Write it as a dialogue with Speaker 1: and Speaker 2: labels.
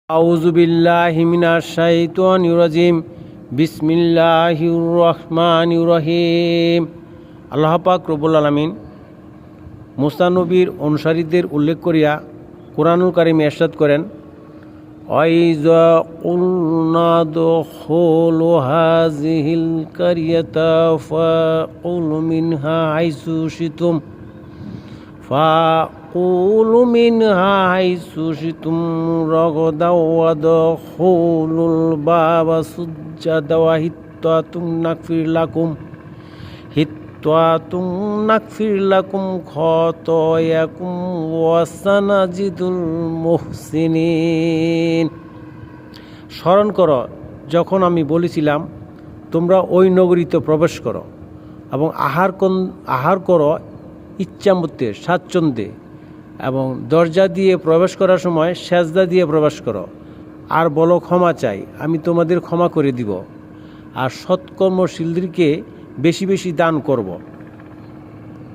Speaker 1: আউযু বিল্লাহি মিনাশ শাইতানির রাজিম। বিসমিল্লাহির রহমানির রহিম। আল্লাহ পাক রব্বুল আলামিন মুসা নবীর অনুসারীদের উল্লেখ করিয়া কুরআনুল কারীমে ইরশাদ করেন, ওয়াইযা কুলনা দুখুলু হাযিহিল কারিয়াতা ফাকুলু মিনহা হাইসু শিতুম فَقُولُوا مِنْهَا حَيْثُ شِئْتُمْ رَغَدًا وَادْخُلُوا الْبَابَ سُجَّدًا نَغْفِرْ لَكُمْ خَطَايَاكُمْ وَسَنَزِيدُ الْمُحْسِنِينَ। স্মরণ করো যখন আমি বলেছিলাম তোমরা ওই নগরীতে প্রবেশ করো এবং আহার করো ইচ্ছামতে স্বাচ্ছন্দ্যে, এবং দরজা দিয়ে প্রবেশ করার সময় সেজদা দিয়ে প্রবেশ করো, আর বলো ক্ষমা চাই, আমি তোমাদের ক্ষমা করে দিব, আর সৎকর্মশীলদেরকে বেশি বেশি দান করব।